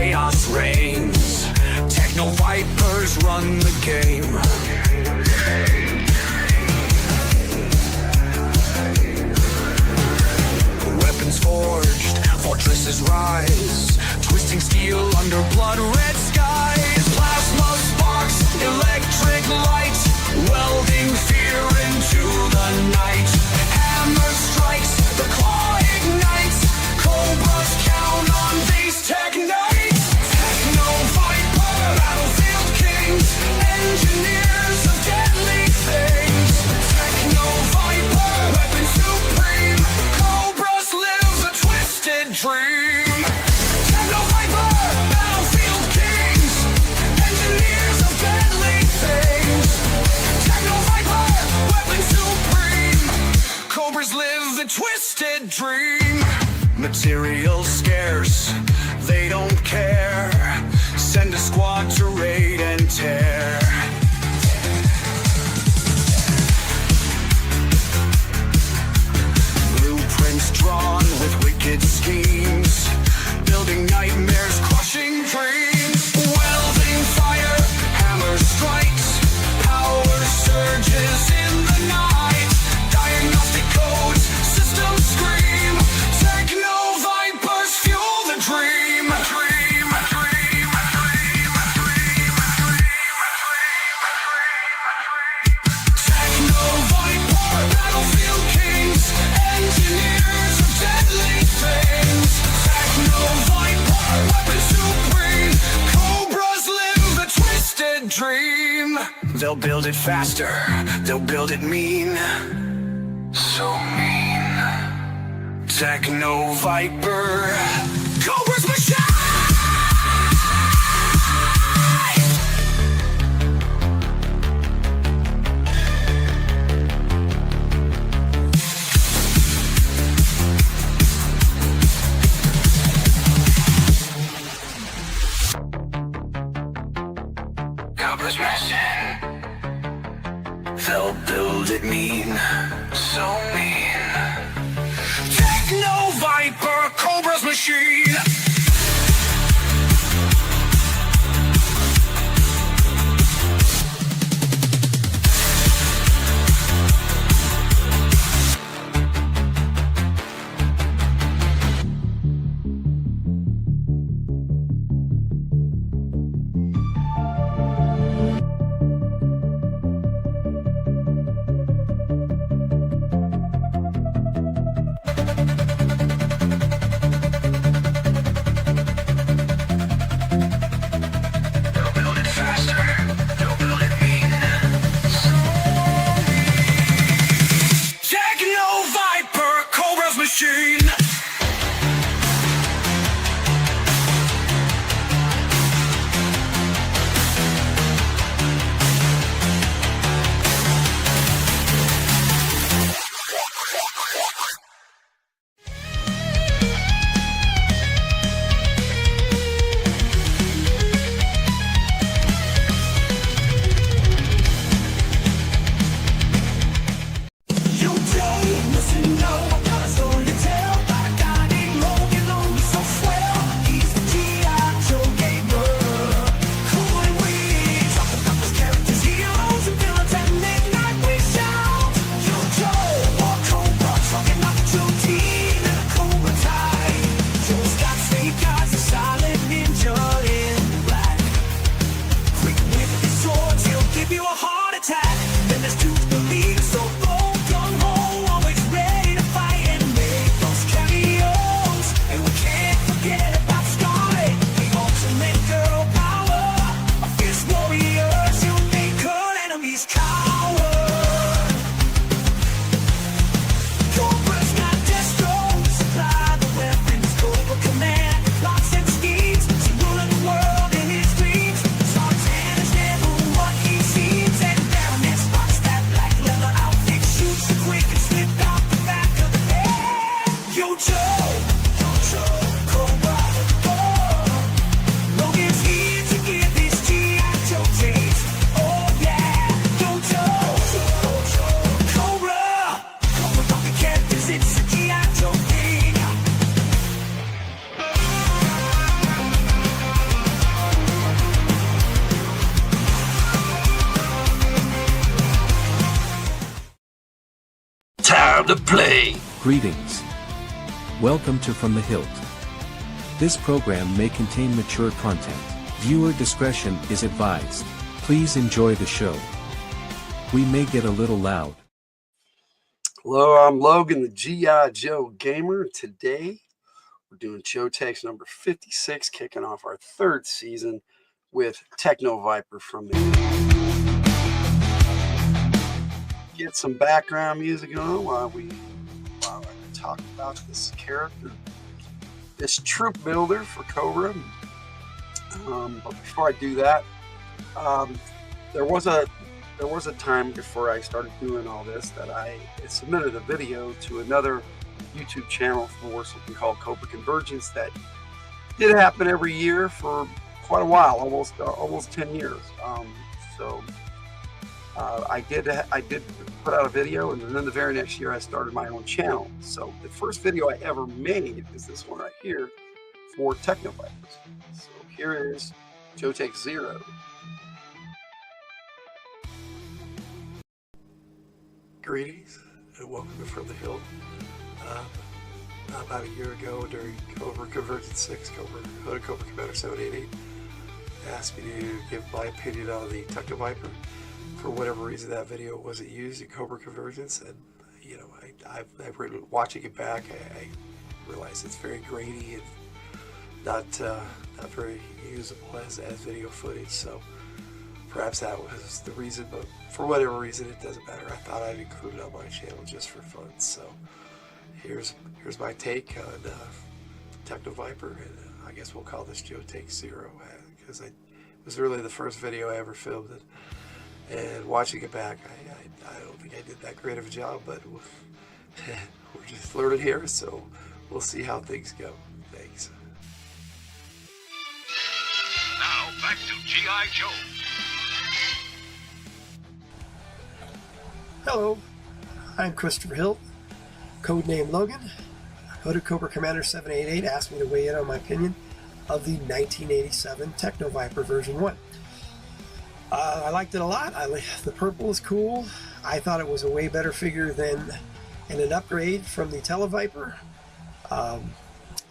chaos reigns. Techno-Vipers run the game. Weapons forged, fortresses rise, twisting steel under blood-red skies. Plasma sparks, electric light, welding fear into the night. Hammer strikes, the claw ignites, cobras count on these technites. Techno-Viper, battlefield kings, engineers of deadly things. Techno-Viper, weapon supreme, cobras live a twisted dream. Techno-Viper, battlefield kings, engineers of deadly things. Techno-Viper, weapon supreme, cobras live the twisted dream. Material scarce, they don't care. Send a squad to raid and tear. Blueprints drawn with wicked schemes, building nightmares, crushing dreams. Welding fire, hammer strikes, power surges in the night. Diagnostic codes, systems scream. Techno-Vipers fuel the dream. Techno-Viper, battlefield kings, engineers of deadly things. Techno-Viper, weapon supreme, cobras live the twisted dream. They'll build it faster, they'll build it mean. So mean. Techno-Viper, cobras machine. Cobras machine. They'll build it mean. So mean. Techno-Viper, cobras machine. Techno-Viper, cobras machine. You don't listen, no, I've got a story to tell. time to play. Greetings. Welcome to From the Hilt. This program may contain mature content. Viewer discretion is advised. Please enjoy the show. We may get a little loud. Hello, I'm Logan, the G.I. Joe Gamer. Today, we're doing Joe Takes number 56, kicking off our third season with Techno-Viper from the Get some background music on while I talk about this character, this troop builder for Cobra. But before I do that, there was a time before I started doing all this that I submitted a video to another YouTube channel for something called Cobra Convergence that did happen every year for quite a while, almost 10 years. I did put out a video, and then the very next year I started my own channel. So the first video I ever made is this one right here for Techno-Vipers. So here is Joe Takes 0. Greetings and welcome to From the Hill. About a year ago during Cobra Convergence 6, Cobra Commander 788 asked me to give my opinion on the Techno-Viper. For whatever reason, that video wasn't used in Cobra Convergence, and you know, watching it back, I realized it's very grainy and not very usable as video footage. So perhaps that was the reason, but for whatever reason, it doesn't matter. I thought I'd include it on my channel just for fun. So here's my take on Techno-Viper, and I guess we'll call this Joe Takes 0 because it was really the first video I ever filmed it. And watching it back, I don't think I did that great of a job, but we're just learning here, so we'll see how things go. Thanks. Now back to G.I. Joe. Hello, I'm Christopher Hilt, codename Logan. Hooded Cobra Commander 788 asked me to weigh in on my opinion of the 1987 Techno-Viper version 1. I liked it a lot. The purple is cool. I thought it was a way better figure than an upgrade from the Tele-Viper. I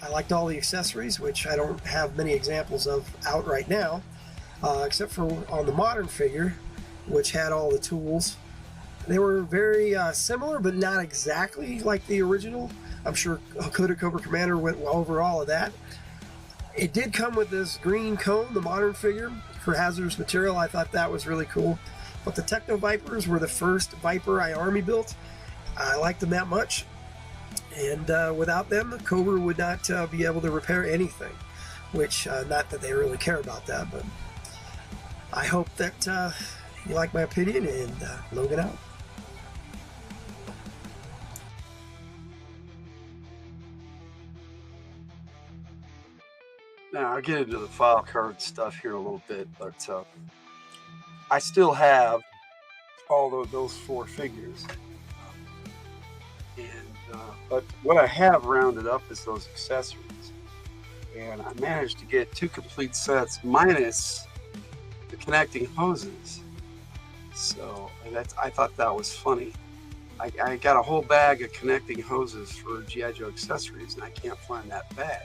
liked all the accessories, which I don't have many examples of out right now, except for on the modern figure, which had all the tools. They were very similar, but not exactly like the original. I'm sure Cobra Commander went well over all of that. It did come with this green cone, the modern figure, for hazardous material. I thought that was really cool. But the Techno-Vipers were the first Viper I army built. I liked them that much. And without them, the Cobra would not be able to repair anything. Which, not that they really care about that, but I hope that you like my opinion, and Logan out. Now I'll get into the file card stuff here a little bit, but I still have all of those 4 figures. But what I have rounded up is those accessories, and I managed to get 2 complete sets minus the connecting hoses. So I thought that was funny. I got a whole bag of connecting hoses for G.I. Joe accessories, and I can't find that bag.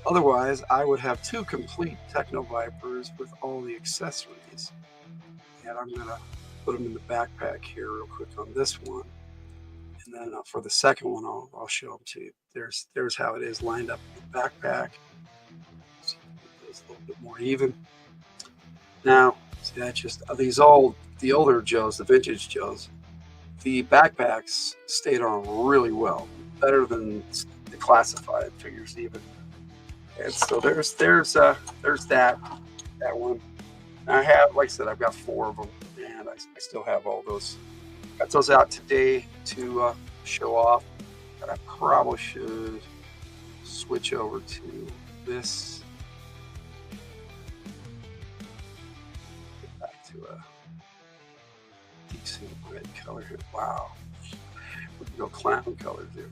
Otherwise, I would have 2 complete Techno-Vipers with all the accessories. And I'm going to put them in the backpack here real quick on this one. And then for the second one, I'll show them to you. There's how it is lined up in the backpack. See if it's a little bit more even. Now, see, that's just the older Joes, the vintage Joes. The backpacks stayed on really well, better than the classified figures even. And so there's that one. I have, like I said, I've got 4 of them, and I still have all those. Got those out today to show off, but I probably should switch over to this. Get back to a decent red color here. Wow, we can go clown colors here.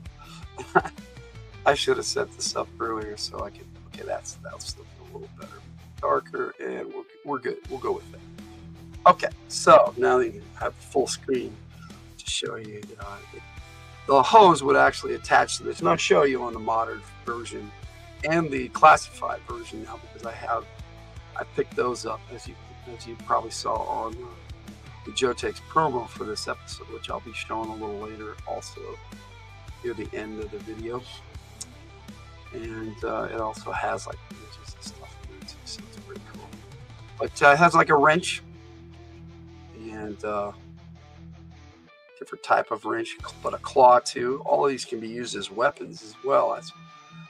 I should have set this up earlier so I could. Okay, that's looking a little better, darker, and we're good. We'll go with that. Okay, so now that you have full screen to show you the hose would actually attach to this, and I'll show you on the modern version and the classified version now, because I picked those up as you probably saw on the Jotex promo for this episode, which I'll be showing a little later also near the end of the video. And it also has like images and stuff in there too, so it's pretty cool. But it has like a wrench and different type of wrench, but a claw too. All of these can be used as weapons as well.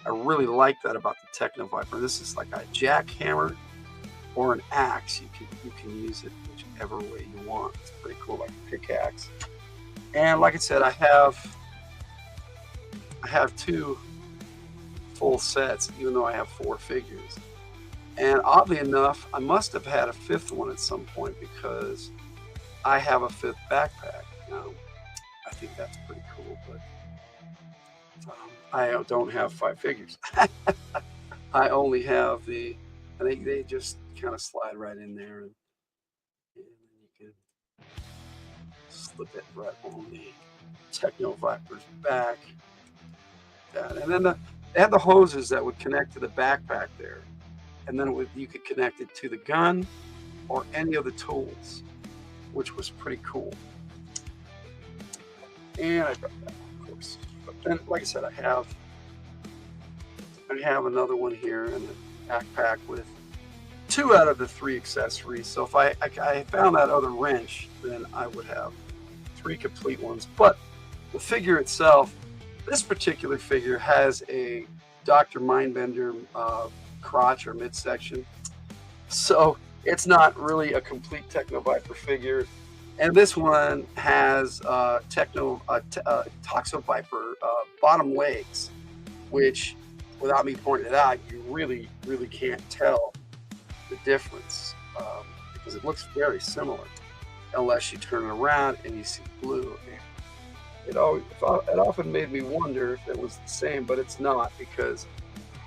I really like that about the Techno-Viper. This is like a jackhammer or an axe. You can use it whichever way you want. It's pretty cool, like a pickaxe. And like I said, I have 2 full sets, even though I have 4 figures. And oddly enough, I must have had a 5th one at some point, because I have a 5th backpack. Now, I think that's pretty cool, but I don't have 5 figures. I only have I think they just kind of slide right in there, and you can slip it right on the Techno-Viper's back. And then they had the hoses that would connect to the backpack there, and then you could connect it to the gun or any of the tools, which was pretty cool. And I got that, of course. But then, like I said, I have another one here in the backpack with 2 out of the 3 accessories. So if I found that other wrench, then I would have 3 complete ones. But the figure itself, this particular figure has a Dr. Mindbender crotch or midsection. So it's not really a complete Techno-Viper figure. And this one has Toxo-Viper bottom legs, which, without me pointing it out, you really, really can't tell the difference, because it looks very similar, unless you turn it around and you see blue. It often made me wonder if it was the same, but it's not, because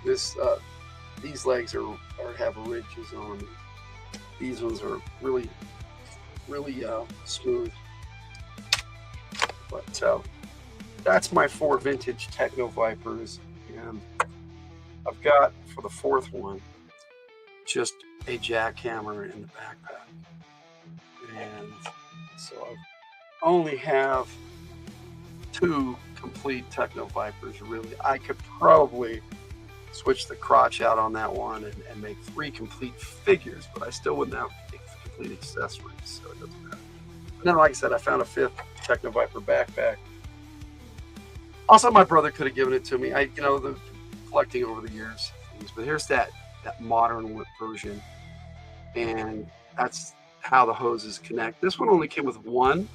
these legs have ridges on them. These ones are really smooth. But that's my 4 vintage Techno-Vipers, and I've got, for the 4th one, just a jackhammer in the backpack. And so I only have 2 complete Techno-Vipers, really. I could probably switch the crotch out on that one and make 3 complete figures, but I still wouldn't have complete accessories, so it doesn't matter. And then, like I said, I found a 5th Techno-Viper backpack. Also, my brother could have given it to me. The collecting over the years. But here's that modern version, and that's how the hoses connect. This one only came with 1,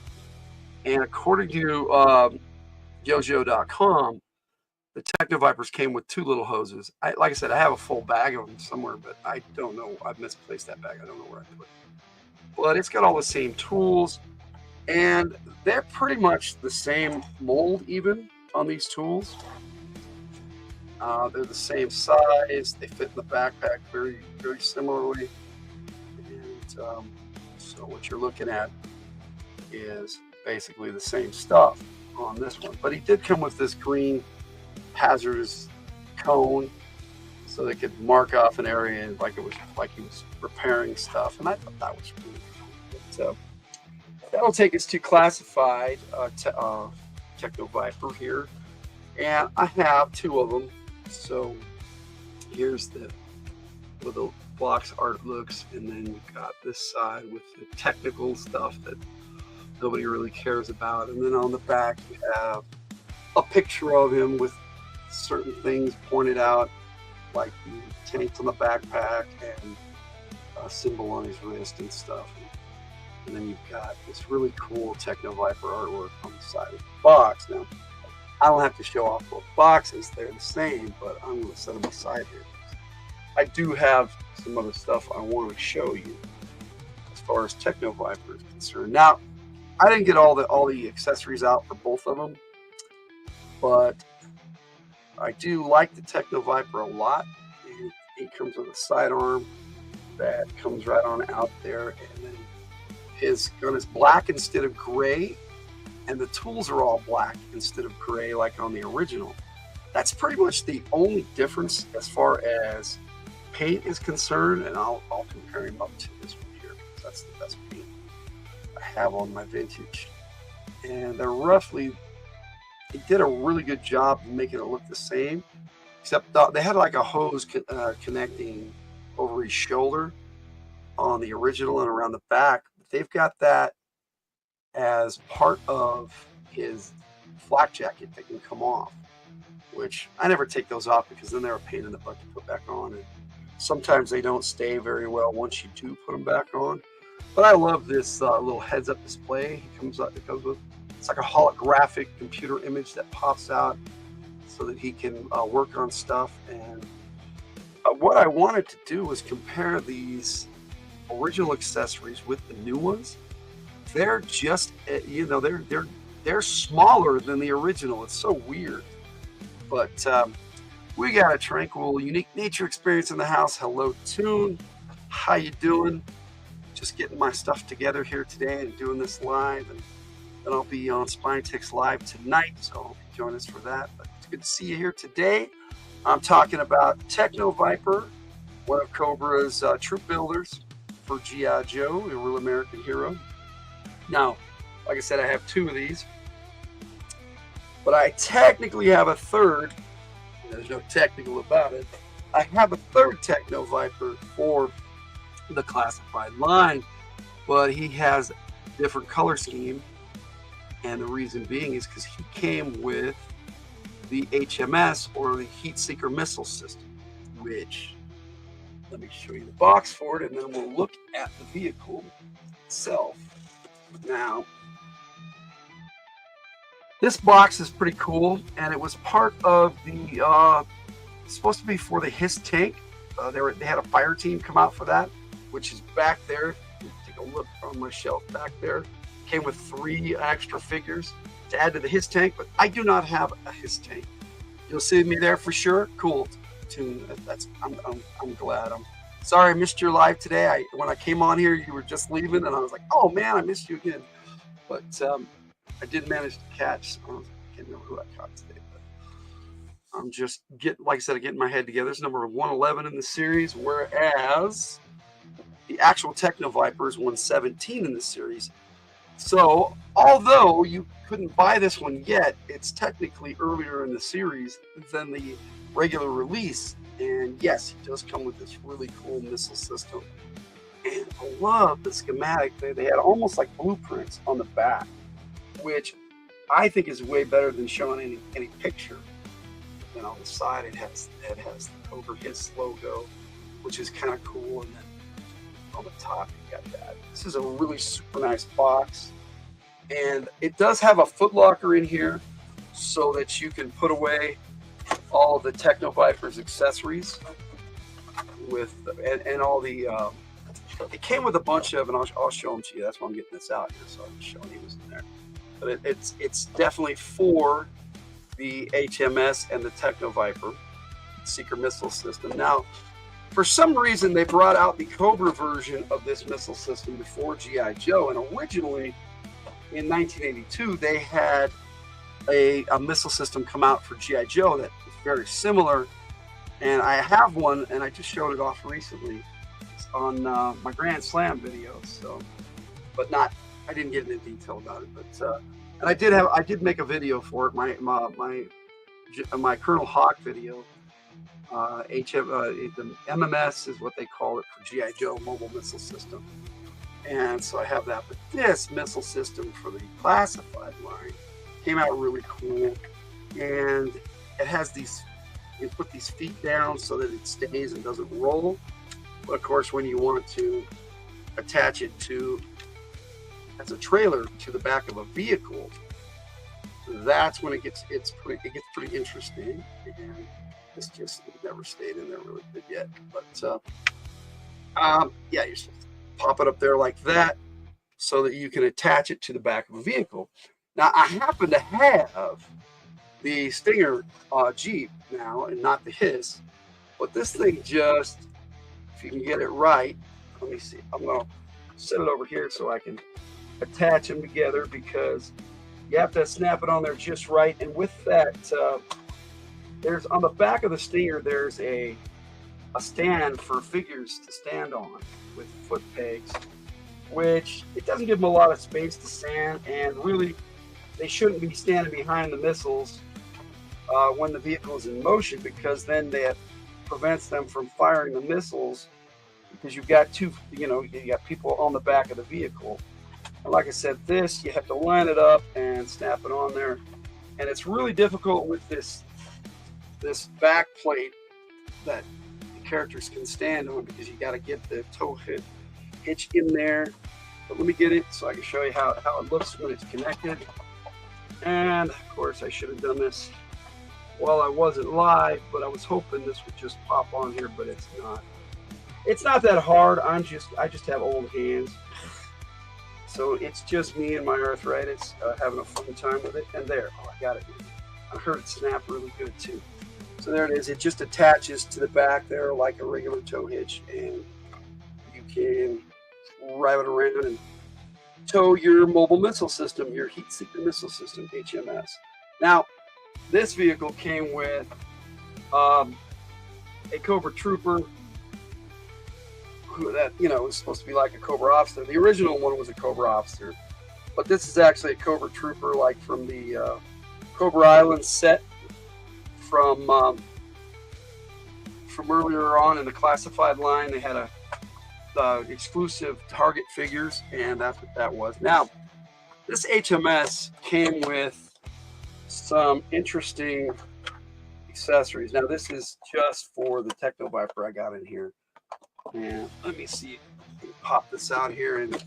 and according to Yojo.com, the Techno-Vipers came with 2 little hoses. Like I said, I have a full bag of them somewhere, but I don't know. I've misplaced that bag. I don't know where I put it. But it's got all the same tools, and they're pretty much the same mold even on these tools. They're the same size. They fit in the backpack very, very similarly. And so what you're looking at is basically the same stuff on this one. But he did come with this green hazardous cone, so they could mark off an area like he was repairing stuff, and I thought that was really cool. But that'll take us to classified Techno-Viper here, and I have 2 of them. So here's the box art looks, and then you've got this side with the technical stuff that nobody really cares about, and then on the back you have a picture of him with certain things pointed out, like the tanks on the backpack and a symbol on his wrist and stuff. And then you've got this really cool Techno-Viper artwork on the side of the box. Now, I don't have to show off both boxes, they're the same, but I'm going to set them aside here. I do have some other stuff I want to show you as far as Techno-Viper is concerned. Now, I didn't get all the accessories out for both of them, but I do like the Techno-Viper a lot. It comes with a sidearm that comes right on out there, and then his gun is black instead of gray, and the tools are all black instead of gray like on the original. That's pretty much the only difference as far as paint is concerned, and I'll compare him up to this one here because that's the best paint I have on my vintage. And they're roughly, they did a really good job of making it look the same, except they had like a hose connecting over his shoulder on the original and around the back. They've got that as part of his flak jacket that can come off, which I never take those off because then they're a pain in the butt to put back on, and sometimes they don't stay very well once you do put them back on. But I love this little heads-up display it comes with. It's like a holographic computer image that pops out so that he can work on stuff. And what I wanted to do was compare these original accessories with the new ones. They're just, you know, they're smaller than the original. It's so weird. But we got a tranquil, unique nature experience in the house. Hello, Tune. How you doing? Just getting my stuff together here today and doing this live. And then I'll be on Spinetix Live tonight, so join us for that. But it's good to see you here today. I'm talking about Techno-Viper, one of Cobra's troop builders for G.I. Joe, a real American hero. Now, like I said, I have two of these, but I technically have a third. There's no technical about it. I have a third Techno-Viper for the classified line, but he has a different color scheme. And the reason being is because he came with the HMS, or the Heat Seeker Missile System, which, let me show you the box for it, and then we'll look at the vehicle itself. Now, this box is pretty cool, and it was part of the, supposed to be for the HISS tank. They had a fire team come out for that, which is back there. Take a look on my shelf back there. Came with 3 extra figures to add to the HISS tank, but I do not have a HISS tank. You'll see me there for sure. Cool. I'm glad. I'm sorry I missed your live today. When I came on here, you were just leaving, and I was like, oh man, I missed you again. But I did manage to catch. I can't remember who I caught today, but I'm just getting, like I said, getting my head together. It's number 111 in the series, whereas the actual Techno-Viper is 117 in the series. So, although you couldn't buy this one yet, it's technically earlier in the series than the regular release. And yes, it does come with this really cool missile system. And I love the schematic. They had almost like blueprints on the back, which I think is way better than showing any picture. And on the side, it has the Cobra HISS logo, which is kind of cool. And then on the top, you got that. This is a really super nice box, and it does have a foot locker in here so that you can put away all the Techno-Viper's accessories with and all the it came with a bunch of, and I'll show them to you. That's why I'm getting this out here, so I'm showing you what's in there. But it's definitely for the HMS and the Techno-Viper Seeker Missile System. Now, for some reason, they brought out the Cobra version of this missile system before G.I. Joe, and originally in 1982, they had a missile system come out for G.I. Joe that was very similar, and I have one, and I just showed it off recently. It's on my Grand Slam video, so, but not, I didn't get into detail about it, but, and I did make a video for it, my Colonel Hawk video. The MMS is what they call it for G.I. Joe Mobile Missile System. And so I have that. But this missile system for the classified line came out really cool. And it has these, you put these feet down so that it stays and doesn't roll. But of course, when you want to attach it to, as a trailer to the back of a vehicle, that's when it gets pretty interesting. And this just never stayed in there really good yet, but yeah, you're supposed to pop it up there like that so that you can attach it to the back of a vehicle. Now, I happen to have the Stinger Jeep now, and not the HISS, but this thing just, if you can get it right, let me see. I'm gonna set it over here so I can attach them together, because You have to snap it on there just right. And with that, there's on the back of the Stinger, there's a stand for figures to stand on with foot pegs, which it doesn't give them a lot of space to stand, and really they shouldn't be standing behind the missiles when the vehicle is in motion, because then that prevents them from firing the missiles, because you've got you got people on the back of the vehicle. And like I said, this, you have to line it up and snap it on there, and it's really difficult with this back plate that the characters can stand on, because you got to get the tow hitch in there. But let me get it so I can show you how it looks when it's connected. And of course I should have done this while I wasn't live, but I was hoping this would just pop on here, but it's not. It's not that hard. I just have old hands. So it's just me and my arthritis having a fun time with it. And there, I got it. I heard it snap really good too. So there it is. It just attaches to the back there like a regular tow hitch, and you can drive it around and tow your mobile missile system, your heat seeker missile system, HMS. Now, this vehicle came with a Cobra Trooper, who was supposed to be like a Cobra Officer. The original one was a Cobra Officer, but this is actually a Cobra Trooper, like from the Cobra Island set from earlier on in the classified line. They had exclusive Target figures, and that's what that was. Now, this HMS came with some interesting accessories. Now, this is just for the Techno-Viper I got in here. And let me see, pop this out here and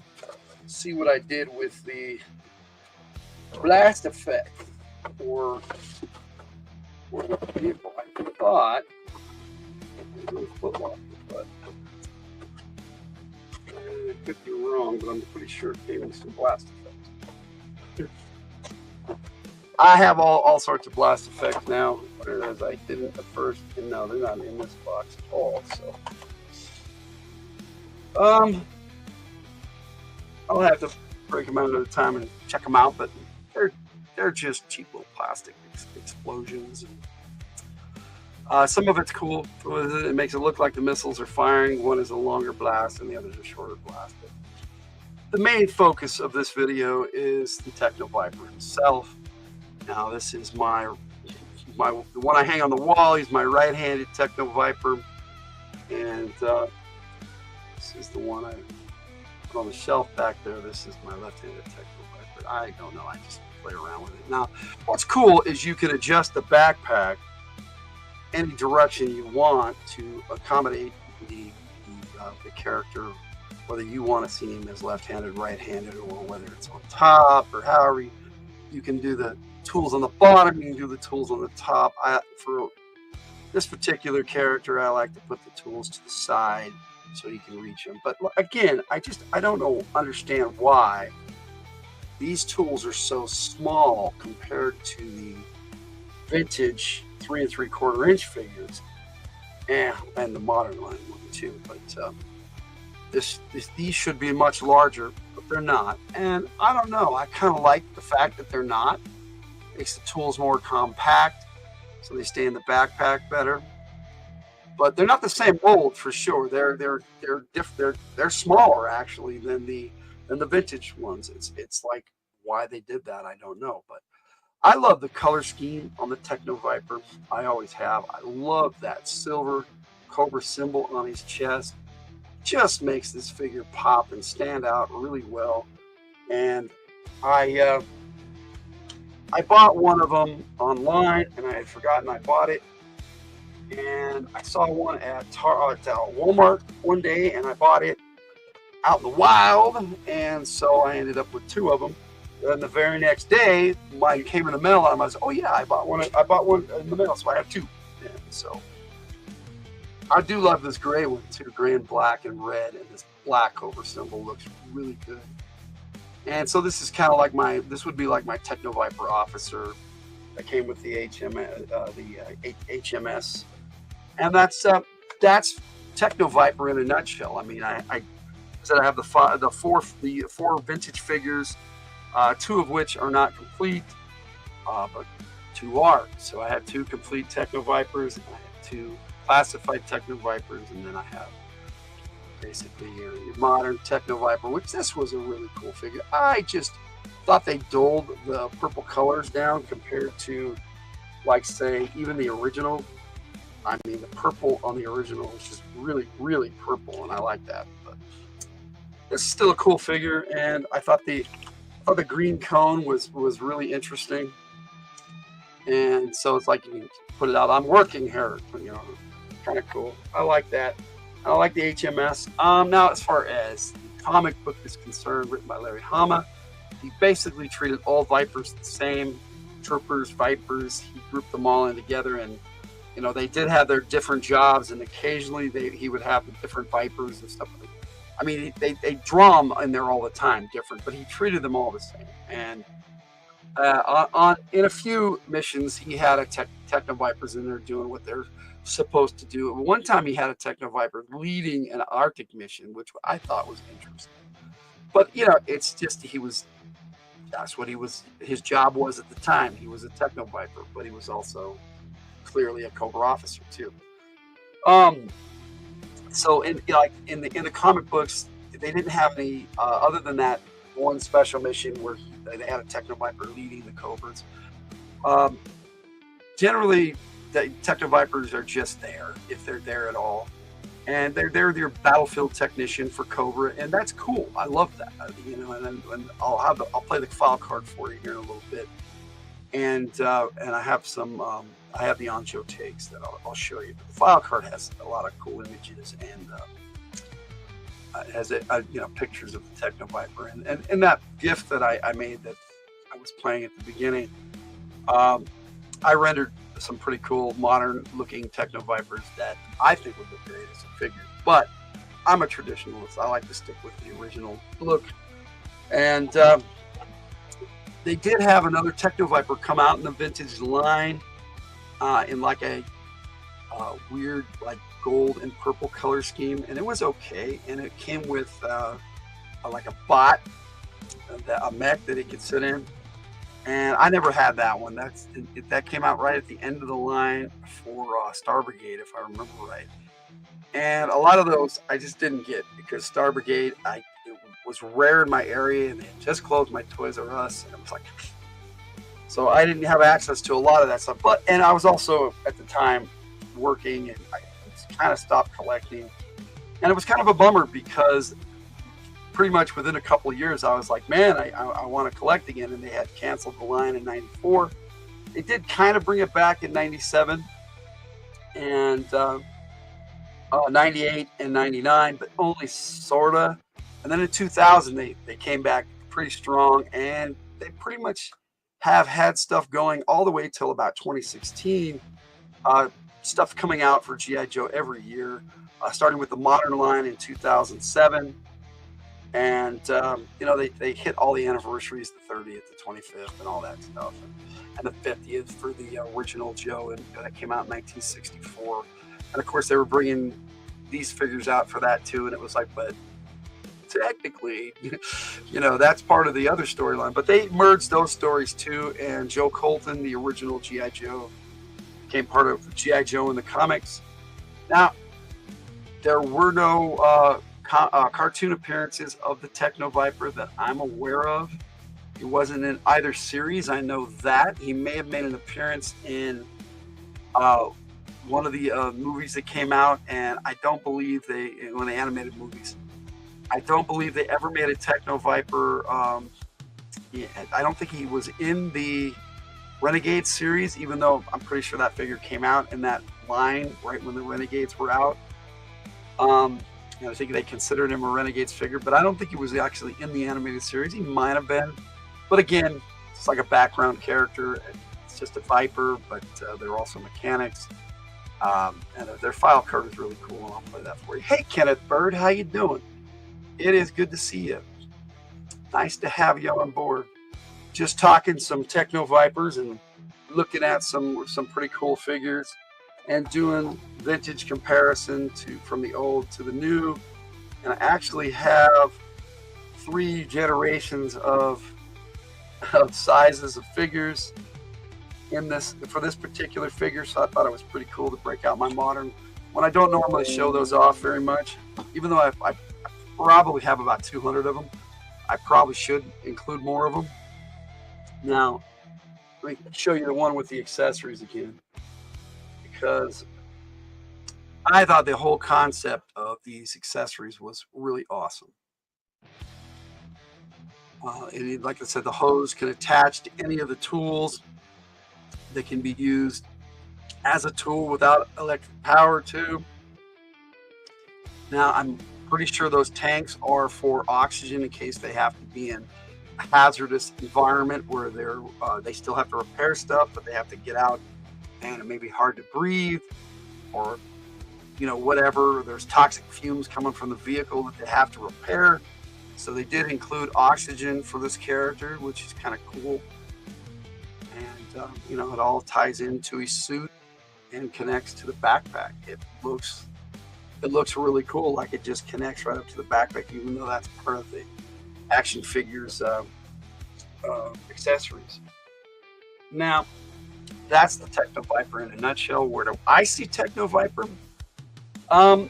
see what I did with the blast effect for the vehicle. I thought it was footlocker, but I could be wrong, but I'm pretty sure it came with some blast effects. I have all sorts of blast effects now, whereas I didn't at first. And no, they're not in this box at all. So I'll have to break them out at a time and check them out, but they're just cheap little plastic explosions. And some of it's cool. It makes it look like the missiles are firing. One is a longer blast and the other is a shorter blast. But the main focus of this video is the Techno-Viper himself. Now, this is the one I hang on the wall. He's my right-handed Techno-Viper, and this is the one I put on the shelf back there. This is my left-handed Techno-Viper. I don't know. I just play around with it. Now, what's cool is you can adjust the backpack any direction you want to accommodate the character, whether you want to see him as left-handed, right-handed, or whether it's on top, or however you can do the tools on the bottom, you can do the tools on the top. For this particular character, I like to put the tools to the side so you can reach them. But again, I don't understand why these tools are so small compared to the vintage 3 3/4 inch figures and the modern line one too. But these should be much larger, but they're not. And I don't know, I kind of like the fact that they're not. Makes the tools more compact, so they stay in the backpack better. But they're not the same mold for sure. They're smaller actually than the vintage ones. It's like why they did that, I don't know. But I love the color scheme on the Techno-Viper. I always have. I love that silver Cobra symbol on his chest. Just makes this figure pop and stand out really well. And I bought one of them online, and I had forgotten I bought it. And I saw one at Walmart one day, and I bought it out in the wild. And so I ended up with 2 of them. And the very next day, mine came in the mail, and I was, oh yeah, I bought one in the mail, so I have 2. And so I do love this gray one too, gray and black and red, and this black Cobra symbol looks really good. And so this is kind of like this would be like my Techno-Viper officer that came with the HMS, and that's Techno-Viper in a nutshell. I mean, I said I have the 4 vintage figures. two of which are not complete, but two are. So I have two complete Techno-Vipers, and I have two classified Techno-Vipers, and then I have basically your modern Techno-Viper, which this was a really cool figure. I just thought they dulled the purple colors down compared to, like, say, even the original. I mean, the purple on the original is just really, really purple, and I like that. But it's still a cool figure, and I thought the green cone was really interesting. And so it's like you can put it out. I'm working here, you know, kind of cool. I like that. I like the HMS. Now, as far as the comic book is concerned, written by Larry Hama, he basically treated all Vipers the same. Troopers, Vipers, he grouped them all in together, and you know, they did have their different jobs, and occasionally he would have the different Vipers and stuff. I mean, they draw them in there all the time, different, but he treated them all the same. And in a few missions, he had a Techno-Vipers in there doing what they're supposed to do. One time he had a Techno-Viper leading an Arctic mission, which I thought was interesting. But, you know, it's just that's what his job was at the time. He was a Techno-Viper, but he was also clearly a Cobra officer too. So in the comic books, they didn't have any other than that one special mission where they had a Techno-Viper leading the Cobras. Generally, the Techno-Vipers are just there, if they're there at all, and they're your battlefield technician for Cobra, and that's cool. I love that. You know, and I'll play the file card for you here in a little bit, and I have some. I have the on-show takes that I'll show you. But the file card has a lot of cool images and has pictures of the Techno-Viper. And that GIF that I made that I was playing at the beginning, I rendered some pretty cool modern-looking Techno-Vipers that I think would look great as a figure. But I'm a traditionalist. I like to stick with the original look. And they did have another Techno-Viper come out in the vintage line. In like a weird like gold and purple color scheme, and it was okay, and it came with like a bot, a mech that it could sit in, and I never had that one. That came out right at the end of the line for Star Brigade, if I remember right, and a lot of those I just didn't get because Star Brigade it was rare in my area, and they had just closed my Toys R Us, and it was like, so I didn't have access to a lot of that stuff. And I was also at the time working, and I kind of stopped collecting. And it was kind of a bummer because pretty much within a couple of years, I was like, man, I want to collect again. And they had canceled the line in '94. They did kind of bring it back in '97 and '98 and '99, but only sort of. And then in 2000, they came back pretty strong, and they pretty much have had stuff going all the way till about 2016. Stuff coming out for G.I. Joe every year, starting with the modern line in 2007. And, they hit all the anniversaries, the 30th, the 25th, and all that stuff. And the 50th for the original Joe, and that came out in 1964. And, of course, they were bringing these figures out for that, too. And it was like, but technically, that's part of the other storyline, but they merged those stories too. And Joe Colton, the original G.I. Joe, became part of G.I. Joe in the comics. Now, there were no cartoon appearances of the Techno-Viper that I'm aware of. He wasn't in either series. I know that he may have made an appearance in one of the movies that came out, and I don't believe when the animated movies. I don't believe they ever made a Techno-Viper. I don't think he was in the Renegade series, even though I'm pretty sure that figure came out in that line right when the Renegades were out. I think they considered him a Renegades figure, but I don't think he was actually in the animated series. He might have been. But again, it's like a background character. It's just a Viper, but they're also mechanics. And their file card is really cool, and I'll play that for you. Hey, Kenneth Bird, how you doing? It is good to see you. Nice to have you on board. Just talking some Techno-Vipers and looking at some pretty cool figures and doing vintage comparison from the old to the new. And I actually have 3 generations of of sizes of figures in this for this particular figure, so I thought it was pretty cool to break out my modern when I don't normally show those off very much. Even though I probably have about 200 of them, I probably should include more of them. Now, let me show you the one with the accessories again, because I thought the whole concept of these accessories was really awesome. And like I said, the hose can attach to any of the tools. They can be used as a tool without electric power too. Now, I'm pretty sure those tanks are for oxygen in case they have to be in a hazardous environment where they still have to repair stuff, but they have to get out and it may be hard to breathe, or whatever. There's toxic fumes coming from the vehicle that they have to repair. So they did include oxygen for this character, which is kind of cool. And it all ties into his suit and connects to the backpack. It looks really cool, like it just connects right up to the backpack, even though that's part of the action figures accessories. Now, that's the Techno-Viper in a nutshell. Where do I see Techno-Viper? I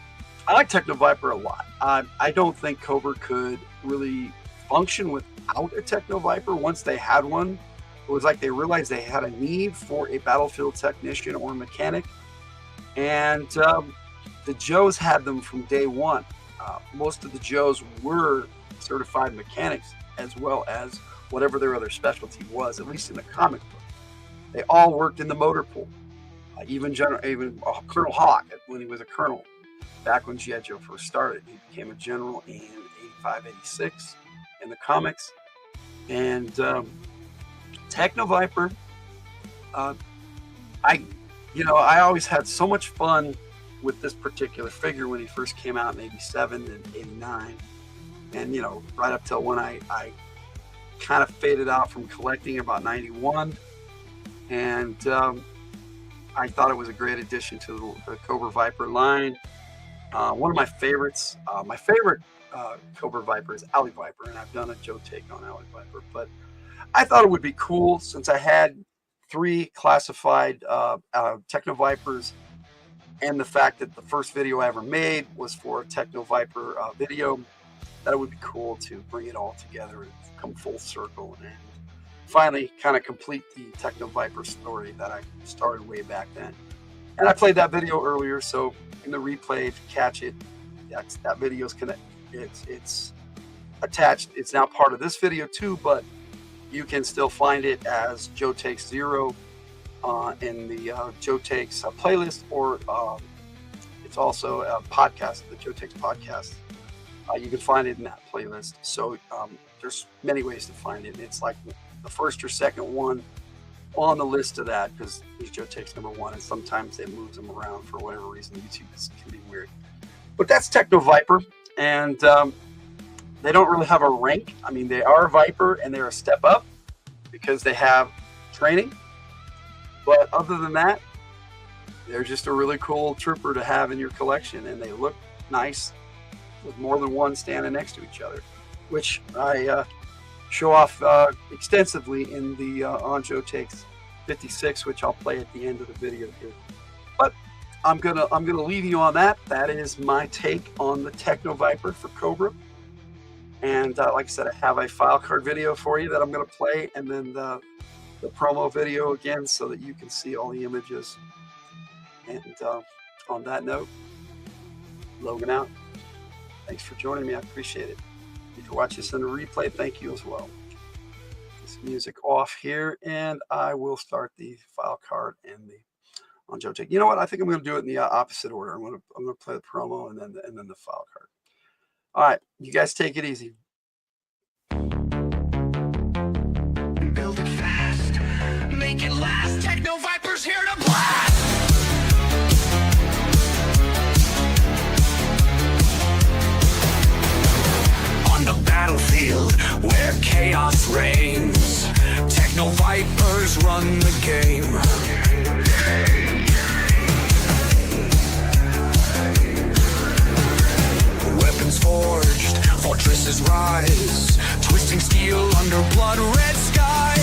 like Techno-Viper a lot. I don't think Cobra could really function without a Techno-Viper. Once they had one, it was like they realized they had a need for a battlefield technician or mechanic. And the Joes had them from day one. Most of the Joes were certified mechanics, as well as whatever their other specialty was, at least in the comic book. They all worked in the motor pool. Even Colonel Hawk, when he was a colonel, back when G.I. Joe first started, he became a general in 85, 86 in the comics. And Techno-Viper, I always had so much fun with this particular figure when he first came out in 87 and 89. And, right up till when I kind of faded out from collecting about 91. And I thought it was a great addition to the Cobra Viper line. One of my favorites, my favorite Cobra Viper is Alley Viper, and I've done a Joe take on Alley Viper. But I thought it would be cool, since I had 3 classified Techno-Vipers, and the fact that the first video I ever made was for a Techno-Viper video, that it would be cool to bring it all together and come full circle and finally kind of complete the Techno-Viper story that I started way back then. And I played that video earlier, so in the replay, if you catch it, that video's it's attached. It's now part of this video too, but you can still find it as Joe Takes 0 in the Joe Takes playlist, or it's also a podcast, the Joe Takes podcast. You can find it in that playlist. So there's many ways to find it. It's like the first or second one on the list of that, because Joe Takes number 1, and sometimes it moves them around for whatever reason. YouTube can be weird. But that's Techno-Viper, and they don't really have a rank. I mean, they are Viper, and they're a step up because they have training. But other than that, they're just a really cool trooper to have in your collection, and they look nice with more than one standing next to each other, which I show off extensively in the on Joe Takes 56, which I'll play at the end of the video here. But I'm gonna leave you on that. That is my take on the Techno-Viper for Cobra. And like I said, I have a file card video for you that I'm gonna play, and then the promo video again, so that you can see all the images. And on that note, Logan out. Thanks for joining me. I appreciate it. If you watch this in a replay, thank you as well. This music off here, and I will start the file card and the on Joe Take. You know what? I think I'm going to do it in the opposite order. I'm going to play the promo and then the file card. All right, you guys take it easy. Build it fast, make it last. Techno-Viper's here to blast. On the battlefield where chaos reigns, Techno-Vipers run the game. Weapons forged, fortresses rise, twisting steel under blood-red skies.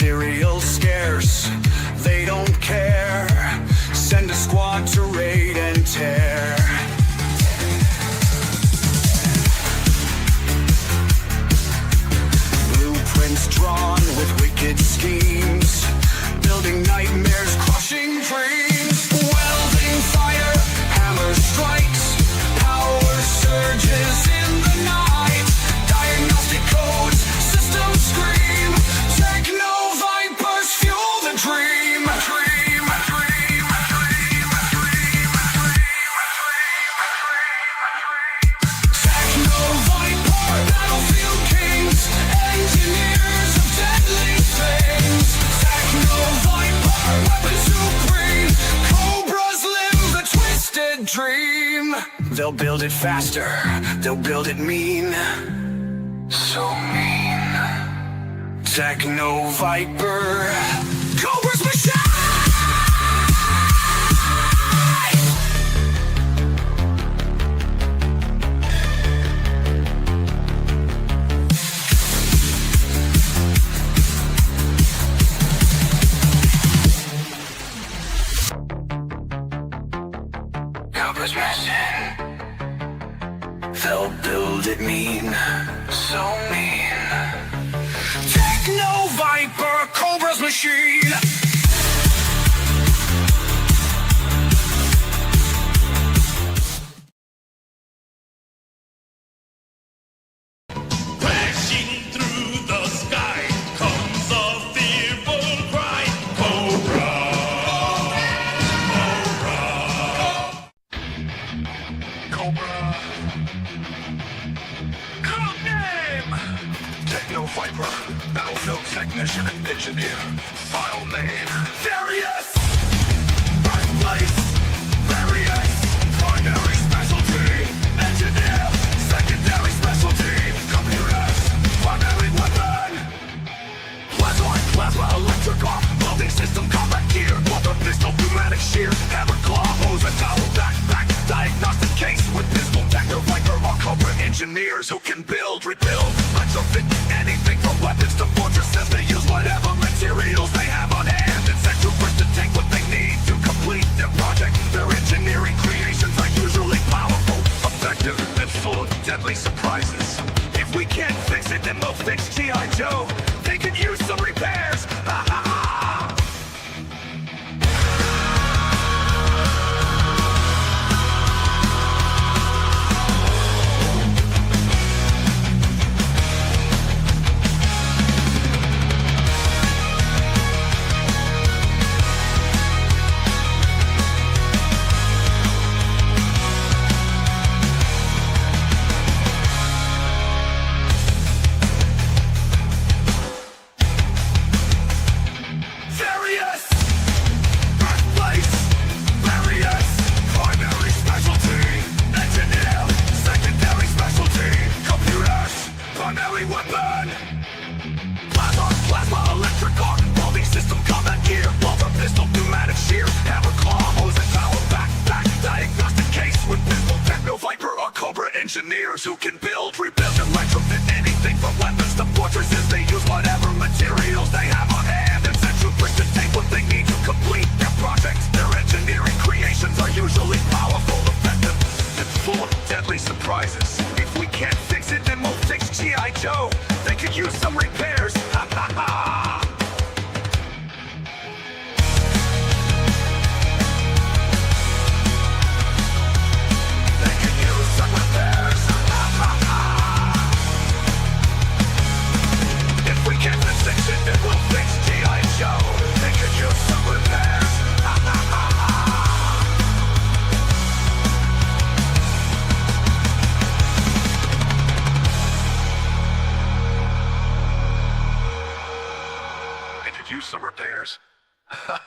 materials scarce, they don't care. Send a squad to raid and tear. Blueprints drawn with wicked schemes, building nightmares, crushing dreams. Welding fire, hammer strikes, power surges in the night. Diagnostic codes, systems scream. Techno-Vipers fuel the dream. Techno-Viper, battlefield kings, engineers of deadly things. Techno-Viper, weapon supreme. Cobras live the twisted dream. They'll build it faster, they'll build it mean. So mean. Techno-Viper, Cobra's machine! Cobra's machine. They'll build it mean. So mean. Techno-Viper, Cobra's machine. Crashing through the sky comes a fearful cry. Cobra! Cobra! Code name! Techno-Viper, battlefield technician and engineer. File name. Various! Birthplace! Various! Primary specialty! Engineer! Secondary specialty! Computers! Primary weapon! Plasma electric arc! Welding system combat gear! Water pistol pneumatic shear! Hammer claw hose and towel backpack! Diagnostic case with pistol. Techno-Viper are Cobra engineers who can build, rebuild, retrofit anything from weapons to fortresses. They use whatever materials they have on hand and send troopers to take what they need to complete their project. Their engineering creations are usually powerful, effective, and full of deadly surprises. If we can't fix it, then we'll fix G.I. Joe. They could use some repairs. Ha ha ha! Various! Birthplace! Various! Primary specialty! Engineer! Secondary specialty! Computers! Primary weapon! Plasma electric arc! Welding system combat gear! Water pistol pneumatic shear! Hammer claw hose and power backpack! Diagnostic case with pistol. Techno-Viper are Cobra engineers who can build, rebuild, and retrofit anything from weapons to fortresses. They use whatever materials they have on hand and send troopers to take what they need to complete their projects. Their engineering creations are usually powerful, effective, and full of deadly surprises. If we can't fix it, then we'll fix G.I. Joe. They could use some repairs. Ha ha ha! They could use some repairs. Ha ha ha! If we can't fix it, then we'll fix G.I. Joe. They could use some repairs. Ha ha ha! They could use some repairs. Ha